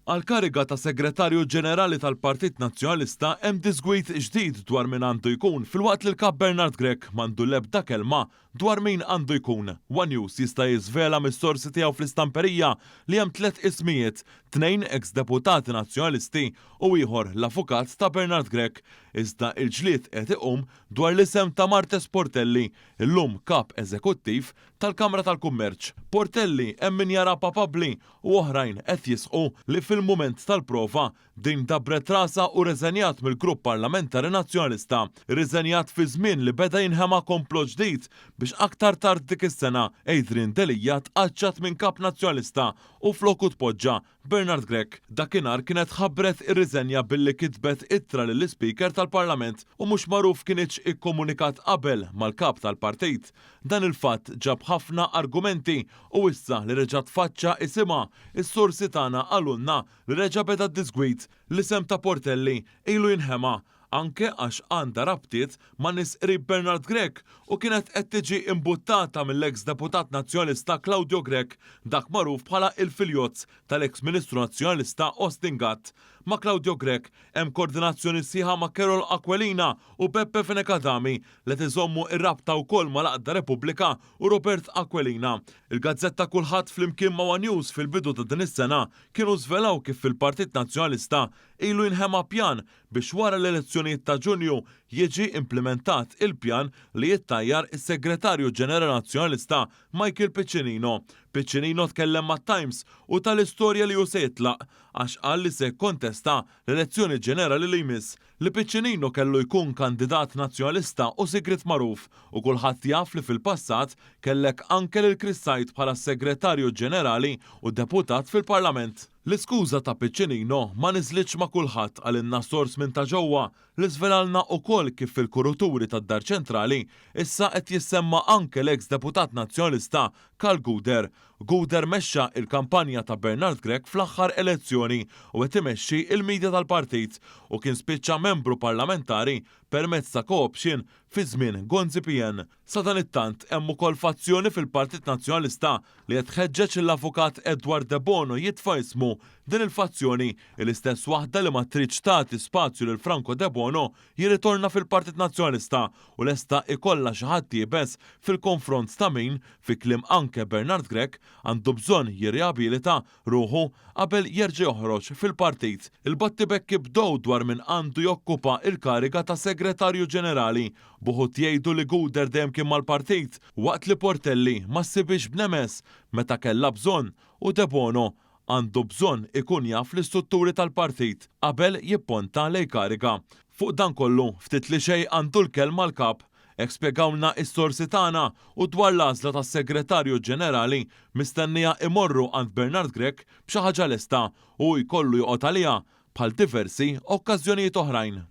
Għal-kariga ta' Segretarju Ġenerali tal-Partit Nazzjonalista hemm disgwit ġdid dwar min għandu jkun filwaqt li l-Kap Bernard Grech m'għandu l-ebda kelma dwar min għandu jkun. One News jista' jiżvela mis-sorsi tiegħu fl-istamperija li hemm 3 ismijiet, 2 ex-deputati nazzjonalisti u ieħor l-avukat ta' Bernard Grech. Iżda il-ġlied qed iqum dwar l-isem ta' Martes Portelli, illum kap eżekuttiv tal-Kamra tal-Kummerċ. Portelli hemm min jara papabbli u oħrajn qed jisqu li fil-mument tal-prova din dabret rasa u reżenjat mill-Grupp Parlamentari Nazzjonalista. Riżenjat fi żmien li beda jinħema komplot ġdid biex aktar tard dik is-sena Adrian Delija tqaċċat minn kap nazzjonalista u floku tpoġġa Bernard Grech. Dakinhar kienet ħabbret ir-riżenja billi kitbet ittra lill-Speaker tal-Parlament u mhux magħruf kienx ikkomunikat qabel mal-kap tal-partit. Dan il-fatt ġab ħafna argumenti u issa li reġa' tfaċċa isimha is-sorsi tagħna għalunna li reġa' beda d-disgwit l-isem ta' Portelli ilu jinħema anke għax għandha rabtiet ma' nies qrib Bernard Grech u kienet qed tiġi imbuttata mill-eks deputat nazzjonalista Claudio Grech, dak magħruf bħala il-filjozz tal-eks Ministru Nazzjonalista Austin Gatt. Ma' Claudio Grech hemm koordinazzjoni sieħa ma' Carol Aquilina u Beppe Fenekadami li tiżommu ir-rabta wkoll mal-Aqda Repubblika u Robert Aquilina. Il-Gazzetta Kulħadd flimkien ma' One News fil-bidu ta' din is-sena kienu żvelaw kif fil-Partit Nazzjonalista ilu jinħema pjan biex wara l-elezzjonijiet ta' Ġunju jiġi implementat il-pjan li jittajjar is-Segretarju Ġenerali Nazzjonalista Michael Piccinino. Piccinino tkellem mat-Times u tal-istorja li hu se jitlaq għax qal li se jkontesta l-elezzjoni ġenerali li jmiss li Piccinino kellu jkun kandidat nazzjonalista u sigrit magħruf u kulħadd jaf li fil-passat kellek anke lil Chris Said bħala Segretarju Ġenerali u deputat fil-Parlament. L-iskuża ta' Piccinino ma niżlitx ma' kulħadd għalinna sors minn ta' ġewwa li żvelalna wkoll kif fil-kuruturi tad-Dar Ċentrali issa qed jissemma anke l-eks deputat nazzjonalista Karl Guder. Guder mexxa il-kampanja ta' Bernard Grech fl-aħħar elezzjoni u qed imexxi il-midja tal-partit u kien spiċċa membru parlamentari permezz ta' co-option fi żmien Gonzi PN. Sa dan it-tant hemm ukoll fazzjoni fil-Partit Nazzjonalista li qed tħeġġeġ l-avukat Edward De Bono jitfa' ismu. Din il-fazzjoni l-istess waħda li ma tridx tagħti spazju lil Franco De Bono jirritorna fil-Partit Nazzjonalista u lesta ikollha xi ħadd jibes fil-konfront ta' min fi kliem anke Bernard Grech għandu bżonn jirriabilita ruħu qabel jerġa' joħroġ fil-partit. Il-battibekki bdew dwar min għandu jokkupa il-kariga ta' Segretarju Ġenerali. Buħut jgħidu li Guder dejjem kien mal-partit waqt li Portelli ma ssibix b'nemes meta kellha bżonn u De Bono għandu bżonn ikun jaf l-istrutturi tal-partit qabel jipponta lejn kariga. Fuq dan kollu ftit li xejn għandu l-kelma l-kap. Ekspjegawlna s-sorsi tagħna u dwar l-għażla tas-Segretarju Ġenerali mistennija imorru għand Bernard Grech b'xi ħaġa lesta u jkollu joqgħod għaliha bħal diversi okkażjonijiet oħrajn.